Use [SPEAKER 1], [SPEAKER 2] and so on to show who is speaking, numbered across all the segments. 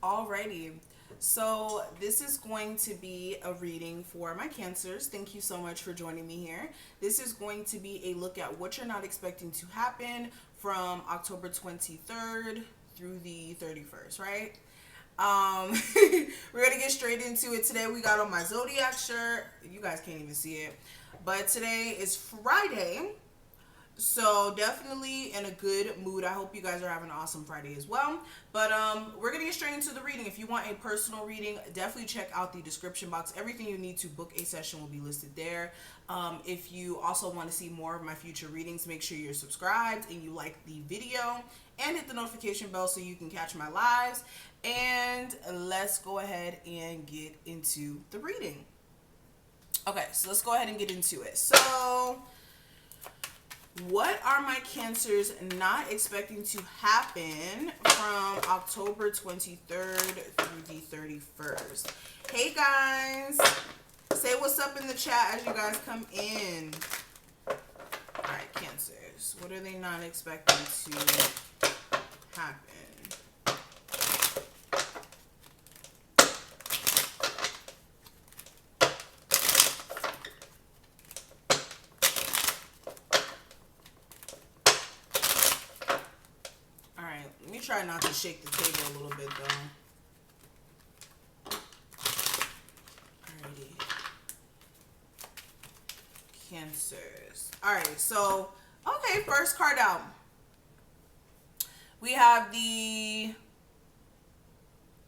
[SPEAKER 1] Alrighty. So this is going to be a reading for my Cancers. Thank you so much for joining me here. This is going to be a look at what you're not expecting to happen from October 23rd through the 31st, right? Um, we're gonna get straight into it today. We got on my zodiac shirt. You guys can't even see it, but today is Friday. So definitely in a good mood. I hope you guys are having an awesome Friday as well. But we're gonna get straight into the reading. If you want a personal reading, definitely check out the description box. Everything you need to book a session will be listed there. If you also want to see more of my future readings, make sure you're subscribed and you like the video and hit the notification bell so you can catch my lives. And let's go ahead and get into the reading. Okay, so let's go ahead and get into it. So what are my Cancers not expecting to happen from October 23rd through the 31st? Hey guys, say what's up in the chat as you guys come in. Alright, Cancers, what are they not expecting to happen? Let me try not to shake the table a little bit though. Alrighty. Cancers. Alright, so, okay, first card out. We have the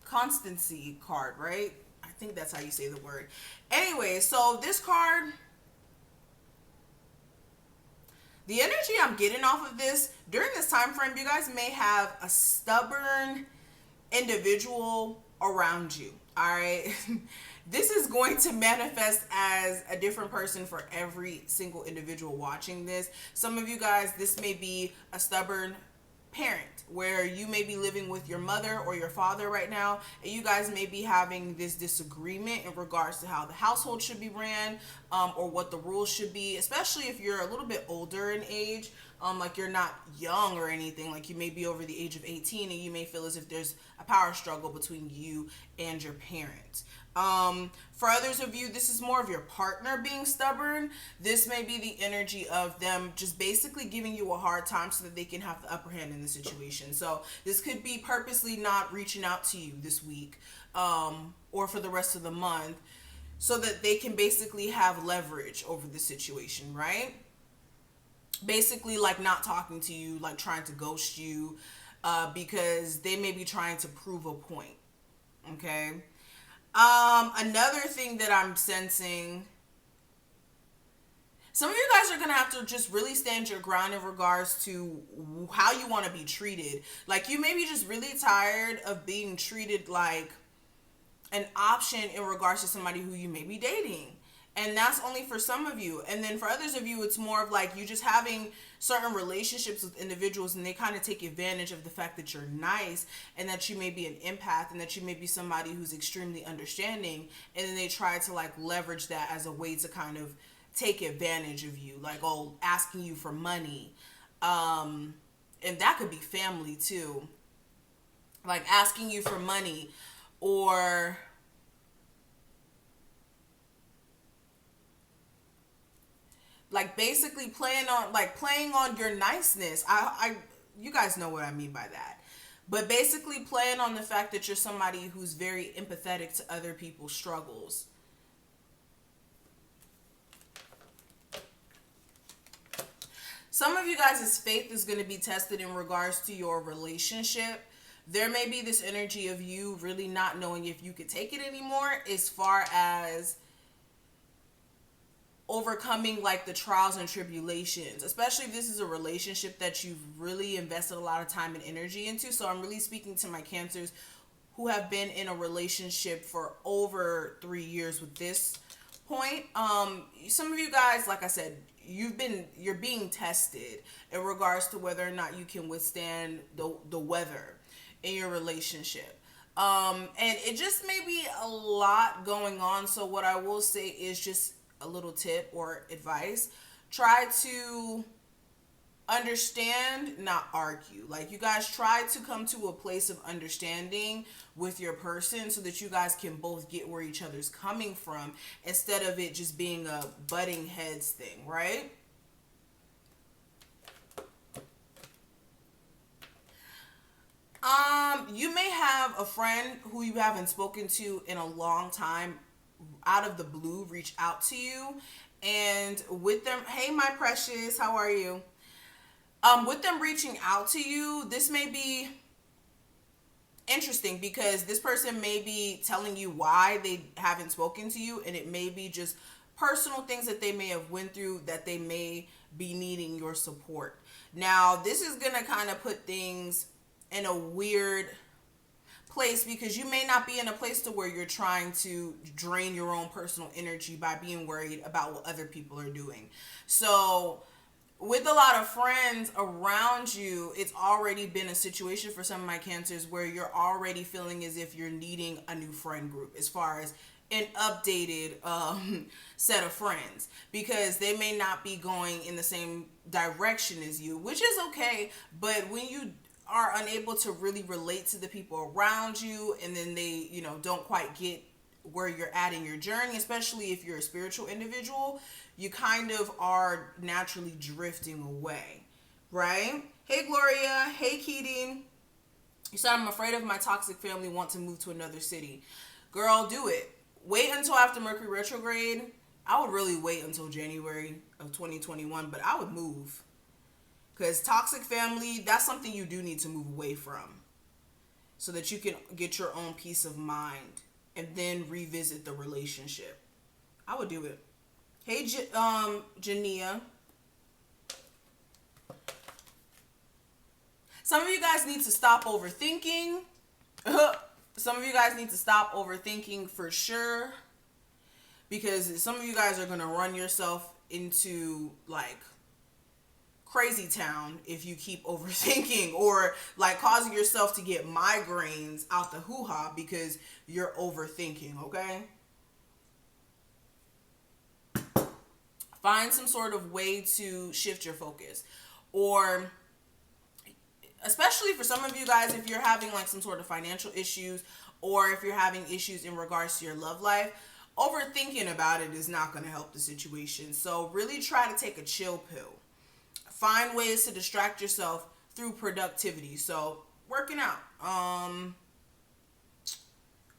[SPEAKER 1] Constancy card, right? I think that's how you say the word. Anyway, so this card, the energy I'm getting off of this, during this time frame, you guys may have a stubborn individual around you, all right? This is going to manifest as a different person for every single individual watching this. Some of you guys, this may be a stubborn parent where you may be living with your mother or your father right now, and you guys may be having this disagreement in regards to how the household should be ran, or what the rules should be, especially if you're a little bit older in age, like you're not young or anything, like you may be over the age of 18 and you may feel as if there's a power struggle between you and your parent. For others of you, this is more of your partner being stubborn. This may be the energy of them just basically giving you a hard time so that they can have the upper hand in the situation. So this could be purposely not reaching out to you this week, or for the rest of the month, so that they can basically have leverage over the situation, right? Basically like not talking to you, like trying to ghost you, because they may be trying to prove a point. Okay. Another thing that I'm sensing, some of you guys are going to have to just really stand your ground in regards to how you want to be treated. Like you may be just really tired of being treated like an option in regards to somebody who you may be dating. And that's only for some of you. And then for others of you, it's more of like you just having certain relationships with individuals and they kind of take advantage of the fact that you're nice and that you may be an empath and that you may be somebody who's extremely understanding. And then they try to like leverage that as a way to kind of take advantage of you. Like, oh, asking you for money. And that could be family too. Like asking you for money, or like basically playing on your niceness. You guys know what I mean by that. But basically playing on the fact that you're somebody who's very empathetic to other people's struggles. Some of you guys' faith is going to be tested in regards to your relationship. There may be this energy of you really not knowing if you could take it anymore, as far as overcoming like the trials and tribulations, especially if this is a relationship that you've really invested a lot of time and energy into. So I'm really speaking to my Cancers who have been in a relationship for over 3 years with this point. Some of you guys, like I said, you're being tested in regards to whether or not you can withstand the weather in your relationship. And it just may be a lot going on. So what I will say is just a little tip or advice. Try to understand, not argue. Like, you guys try to come to a place of understanding with your person so that you guys can both get where each other's coming from, instead of it just being a butting heads thing, right? You may have a friend who you haven't spoken to in a long time, out of the blue, reach out to you, and with them, hey, my precious, how are you? With them reaching out to you, this may be interesting because this person may be telling you why they haven't spoken to you, and it may be just personal things that they may have went through that they may be needing your support. Now, this is gonna kind of put things in a weird place, because you may not be in a place to where you're trying to drain your own personal energy by being worried about what other people are doing. So with a lot of friends around you, it's already been a situation for some of my cancers where you're already feeling as if you're needing a new friend group, as far as an updated set of friends, because they may not be going in the same direction as you, which is okay. But when you are unable to really relate to the people around you, and then they, don't quite get where you're at in your journey, especially if you're a spiritual individual, you kind of are naturally drifting away, right? Hey, Gloria. Hey, Keating. You said, I'm afraid of my toxic family want to move to another city. Girl, do it. Wait until after Mercury retrograde. I would really wait until January of 2021, but I would move. Because toxic family, that's something you do need to move away from, so that you can get your own peace of mind and then revisit the relationship. I would do it. Hey, Jania. Some of you guys need to stop overthinking. Some of you guys need to stop overthinking for sure. Because some of you guys are going to run yourself into, like, crazy town if you keep overthinking, or like causing yourself to get migraines out the hoo-ha because you're overthinking, okay? Find some sort of way to shift your focus. Or especially for some of you guys, if you're having like some sort of financial issues, or if you're having issues in regards to your love life, overthinking about it is not going to help the situation. So really try to take a chill pill. Find ways to distract yourself through productivity. So working out,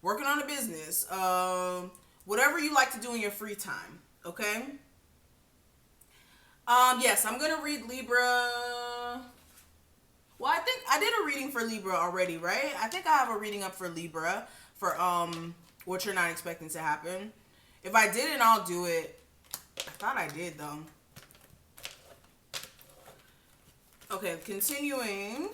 [SPEAKER 1] working on a business, whatever you like to do in your free time. Okay. Yes, I'm gonna read Libra. Well, I think I did a reading for Libra already, right? I think I have a reading up for Libra for what you're not expecting to happen. If I didn't, I'll do it. I thought I did though. Okay, continuing.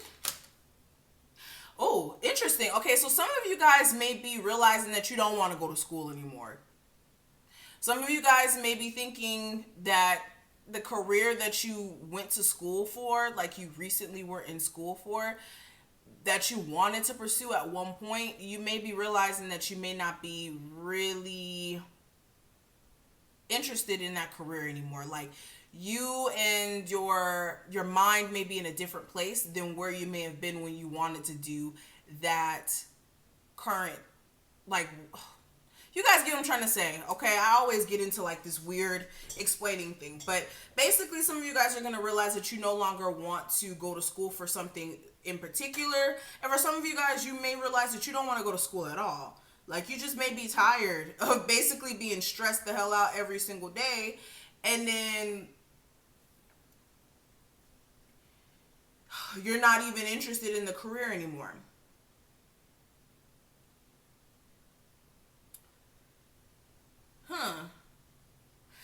[SPEAKER 1] Oh, interesting. Okay, so some of you guys may be realizing that you don't want to go to school anymore. Some of you guys may be thinking that the career that you went to school for, like you recently were in school for, that you wanted to pursue at one point, you may be realizing that you may not be really interested in that career anymore. Like, you and your mind may be in a different place than where you may have been when you wanted to do that current, like, you guys get what I'm trying to say, okay? I always get into like this weird explaining thing, but basically some of you guys are going to realize that you no longer want to go to school for something in particular, and for some of you guys, you may realize that you don't want to go to school at all. Like, you just may be tired of basically being stressed the hell out every single day, and then you're not even interested in the career anymore.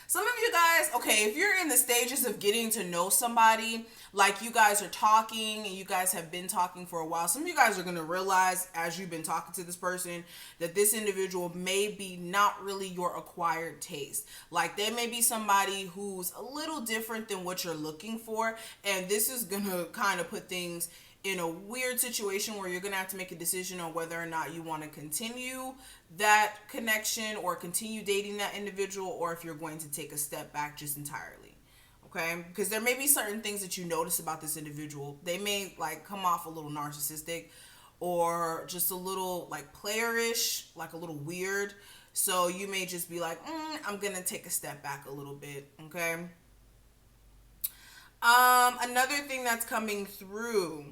[SPEAKER 1] Some of you guys, okay, if you're in the stages of getting to know somebody, like you guys are talking and you guys have been talking for a while, some of you guys are going to realize as you've been talking to this person that this individual may be not really your acquired taste. Like, they may be somebody who's a little different than what you're looking for, and this is going to kind of put things in a weird situation where you're going to have to make a decision on whether or not you want to continue that connection or continue dating that individual, or if you're going to take a step back just entirely. Okay, because there may be certain things that you notice about this individual. They may like come off a little narcissistic, or just a little like playerish, like a little weird. So you may just be like, I'm gonna take a step back a little bit. Okay. Another thing that's coming through.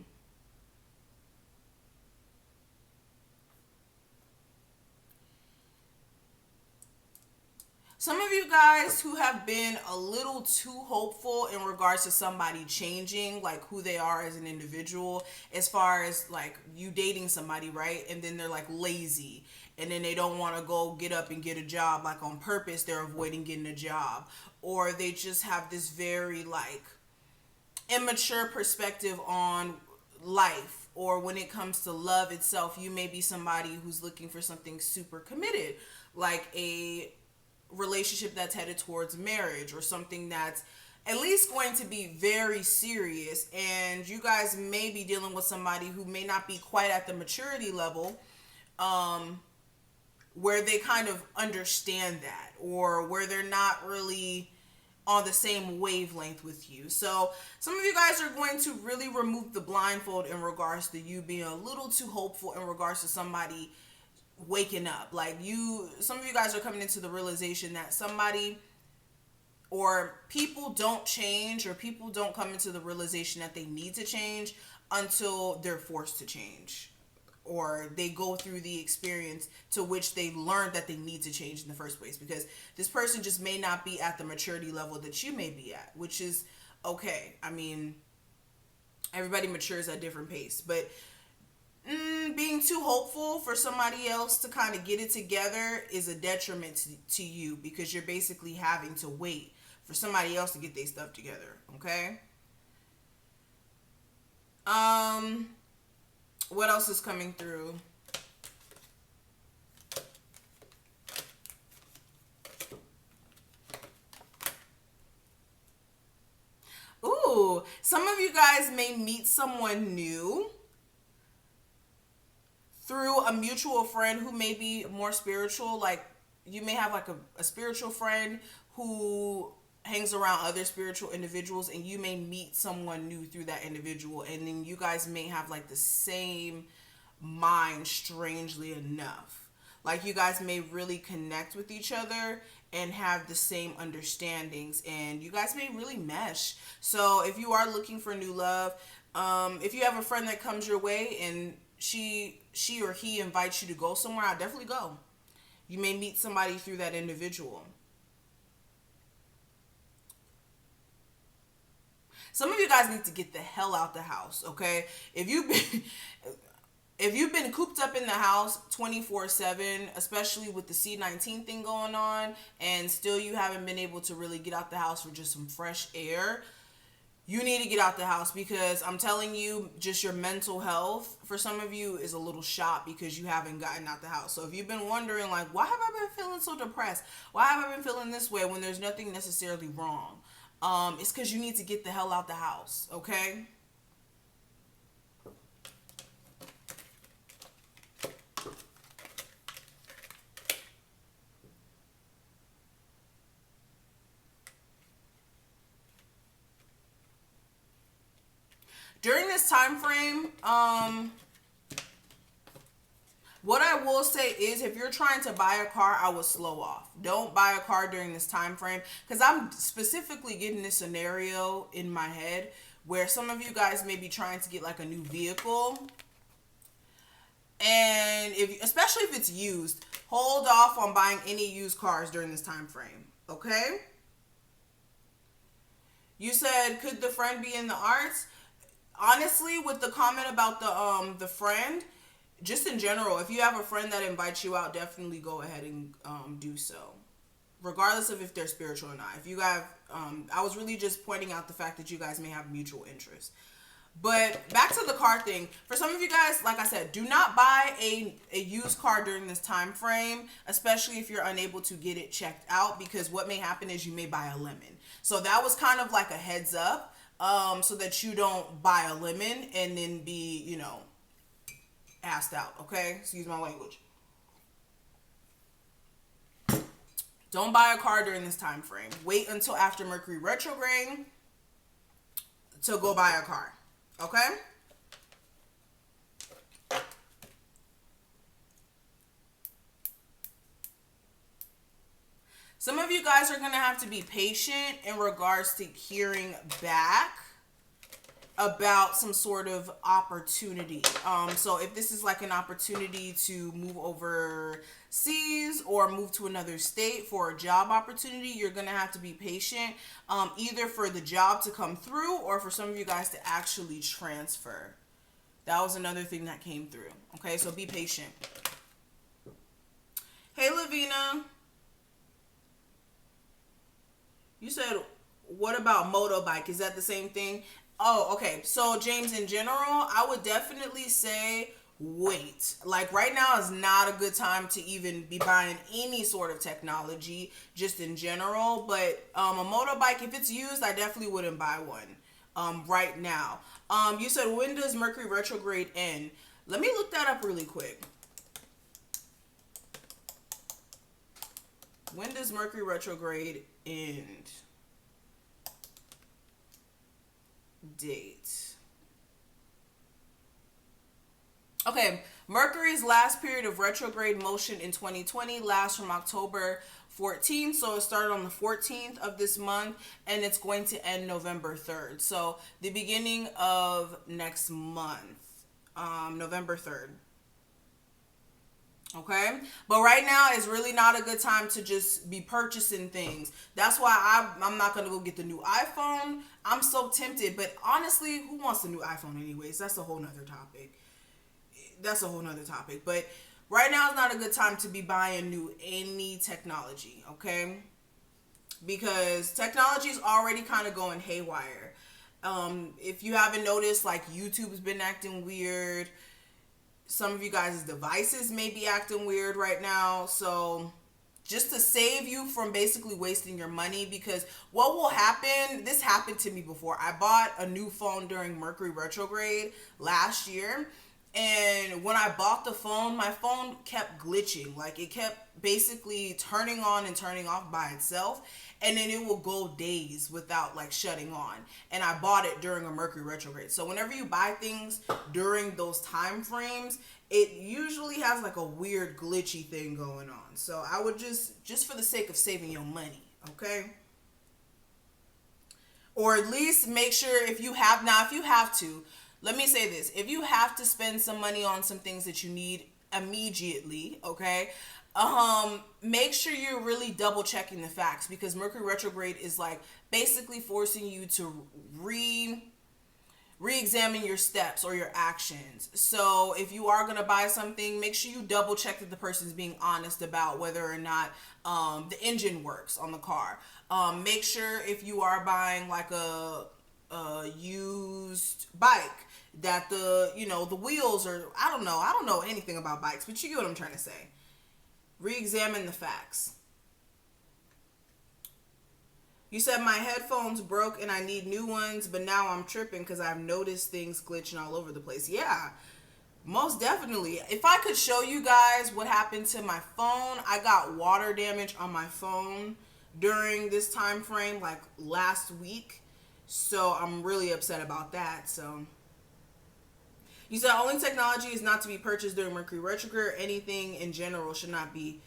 [SPEAKER 1] Some of you guys who have been a little too hopeful in regards to somebody changing, like who they are as an individual, as far as like you dating somebody, right? And then they're like lazy, and then they don't want to go get up and get a job, like on purpose, they're avoiding getting a job. Or they just have this very like immature perspective on life, or when it comes to love itself. You may be somebody who's looking for something super committed, like a relationship that's headed towards marriage, or something that's at least going to be very serious. And you guys may be dealing with somebody who may not be quite at the maturity level, where they kind of understand that, or where they're not really on the same wavelength with you. So some of you guys are going to really remove the blindfold in regards to you being a little too hopeful in regards to somebody waking up. Like some of you guys are coming into the realization that somebody or people don't change, or people don't come into the realization that they need to change until they're forced to change, or they go through the experience to which they learned that they need to change in the first place, because this person just may not be at the maturity level that you may be at, which is okay. I mean, everybody matures at different pace, but being too hopeful for somebody else to kind of get it together is a detriment to you, because you're basically having to wait for somebody else to get their stuff together. Okay. What else is coming through? Ooh, some of you guys may meet someone new through a mutual friend who may be more spiritual. Like you may have like a spiritual friend who hangs around other spiritual individuals, and you may meet someone new through that individual, and then you guys may have like the same mind, strangely enough. Like you guys may really connect with each other and have the same understandings, and you guys may really mesh. So if you are looking for new love, if you have a friend that comes your way and she or he invites you to go somewhere, I'll definitely go. You may meet somebody through that individual. Some of you guys need to get the hell out the house, okay? If you've been cooped up in the house 24/7, especially with the C-19 thing going on, and still you haven't been able to really get out the house for just some fresh air, you need to get out the house, because I'm telling you, just your mental health for some of you is a little shot because you haven't gotten out the house. So if you've been wondering like, why have I been feeling so depressed? Why have I been feeling this way when there's nothing necessarily wrong? It's because you need to get the hell out the house, okay? During this time frame, what I will say is, if you're trying to buy a car, I would slow off. Don't buy a car during this time frame, because I'm specifically getting this scenario in my head where some of you guys may be trying to get like a new vehicle, and especially if it's used, hold off on buying any used cars during this time frame. Okay? You said, could the friend be in the arts? Honestly, with the comment about the friend, just in general, if you have a friend that invites you out, definitely go ahead and do so, regardless of if they're spiritual or not. If you have, I was really just pointing out the fact that you guys may have mutual interests. But back to the car thing. For some of you guys, like I said, do not buy a used car during this time frame, especially if you're unable to get it checked out, because what may happen is you may buy a lemon. So that was kind of like a heads up, so that you don't buy a lemon and then be, assed out, okay? Excuse my language. Don't buy a car during this time frame. Wait until after Mercury retrograde to go buy a car. Okay? Some of you guys are going to have to be patient in regards to hearing back about some sort of opportunity. So if this is like an opportunity to move overseas or move to another state for a job opportunity, you're going to have to be patient, either for the job to come through or for some of you guys to actually transfer. That was another thing that came through. Okay, so be patient. Hey, Lavina. You said, what about motorbike? Is that the same thing? Oh, okay. So, James, in general, I would definitely say wait. Like, right now is not a good time to even be buying any sort of technology, just in general. But a motorbike, if it's used, I definitely wouldn't buy one right now. You said, when does Mercury retrograde end? Let me look that up really quick. When does Mercury retrograde end? Date. Okay, Mercury's last period of retrograde motion in 2020 lasts from October 14th. So it started on the 14th of this month and it's going to end November 3rd. So the beginning of next month, November 3rd. Okay, but right now is really not a good time to just be purchasing things. That's why I'm not gonna go get the new iPhone. I'm so tempted, but honestly, who wants the new iPhone anyways? That's a whole nother topic. But right now is not a good time to be buying any technology. Okay, because technology is already kind of going haywire. If you haven't noticed, like, YouTube's been acting weird. Some of you guys' devices may be acting weird right now. So just to save you from basically wasting your money, because what will happen, this happened to me before. I bought a new phone during Mercury retrograde last year. And when I bought the phone, my phone kept glitching. Like, it kept basically turning on and turning off by itself. And then it will go days without, like, shutting on. And I bought it during a Mercury retrograde. So whenever you buy things during those time frames, it usually has like a weird glitchy thing going on. So I would just for the sake of saving your money, okay? Or at least make sure if you have to, let me say this. If you have to spend some money on some things that you need immediately, okay? Make sure you're really double checking the facts, because Mercury retrograde is like basically forcing you to re-examine your steps or your actions. So if you are going to buy something, make sure you double check that the person's being honest about whether or not the engine works on the car. Make sure if you are buying like a used bike that the wheels are, I don't know anything about bikes, but you get what I'm trying to say. Re-examine the facts. You said my headphones broke and I need new ones, but now I'm tripping because I've noticed things glitching all over the place. Yeah, most definitely. If I could show you guys what happened to my phone, I got water damage on my phone during this time frame, like last week. So I'm really upset about that. So you said only technology is not to be purchased during Mercury retrograde. Anything in general should not be.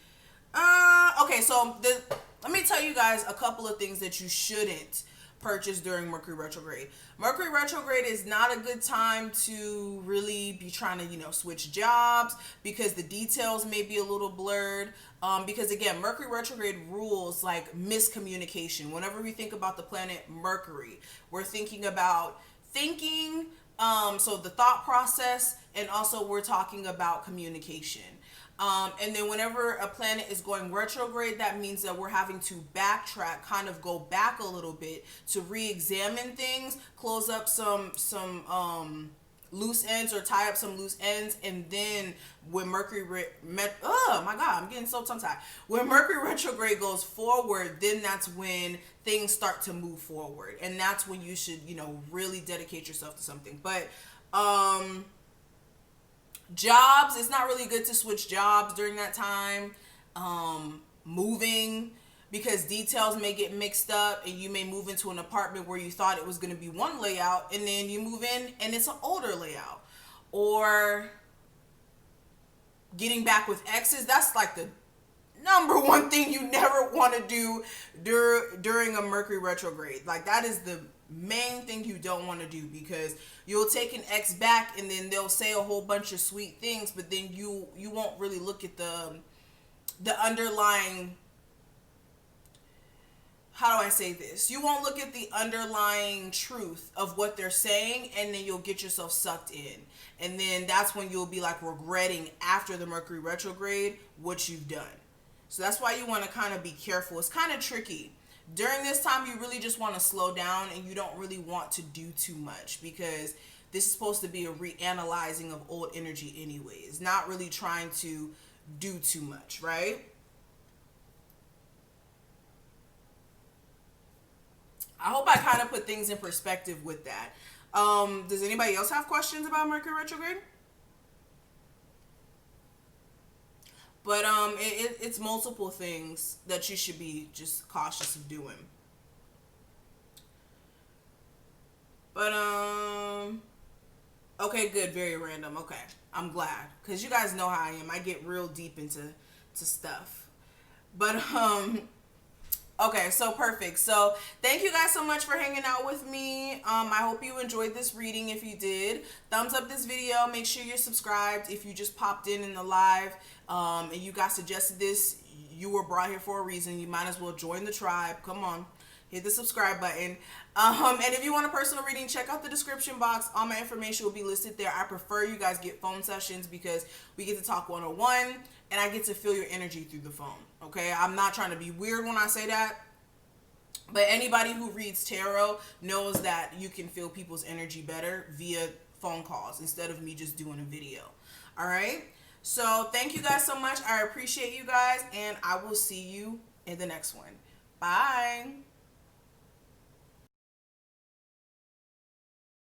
[SPEAKER 1] Okay, so let me tell you guys a couple of things that you shouldn't purchase during Mercury retrograde. Mercury retrograde is not a good time to really be trying to, switch jobs, because the details may be a little blurred. Because again, Mercury retrograde rules like miscommunication. Whenever we think about the planet Mercury, we're thinking about thinking, so the thought process, and also we're talking about communication. And then whenever a planet is going retrograde, that means that we're having to backtrack, kind of go back a little bit to re-examine things, close up some loose ends, or tie up some loose ends. And then when oh my God, I'm getting so tongue-tied. When Mercury retrograde goes forward, then that's when things start to move forward. And that's when you should, really dedicate yourself to something. But, jobs, it's not really good to switch jobs during that time. Moving, because details may get mixed up and you may move into an apartment where you thought it was going to be one layout and then you move in and it's an older layout. Or getting back with exes, that's like the number one thing you never want to do during a Mercury retrograde. Like that is the main thing you don't want to do, because you'll take an ex back and then they'll say a whole bunch of sweet things, but then you won't really look at the underlying, how do I say this? You won't look at the underlying truth of what they're saying, and then you'll get yourself sucked in. And then that's when you'll be like regretting after the Mercury retrograde what you've done. So that's why you want to kind of be careful. It's kind of tricky. During this time, you really just want to slow down and you don't really want to do too much, because this is supposed to be a reanalyzing of old energy anyways, not really trying to do too much, right? I hope I kind of put things in perspective with that. Does anybody else have questions about Mercury retrograde? But it's multiple things that you should be just cautious of doing. But okay, good, very random. Okay, I'm glad, because you guys know how I am. I get real deep into stuff. But okay, so perfect. So thank you guys so much for hanging out with me. I hope you enjoyed this reading. If you did, thumbs up this video. Make sure you're subscribed if you just popped in the live and you guys suggested this. You were brought here for a reason. You might as well join the tribe. Come on, hit the subscribe button. And if you want a personal reading, check out the description box. All my information will be listed there. I prefer you guys get phone sessions because we get to talk one-on-one and I get to feel your energy through the phone. Okay, I'm not trying to be weird when I say that, but anybody who reads tarot knows that you can feel people's energy better via phone calls instead of me just doing a video. All right, so thank you guys so much. I appreciate you guys, and I will see you in the next one. Bye.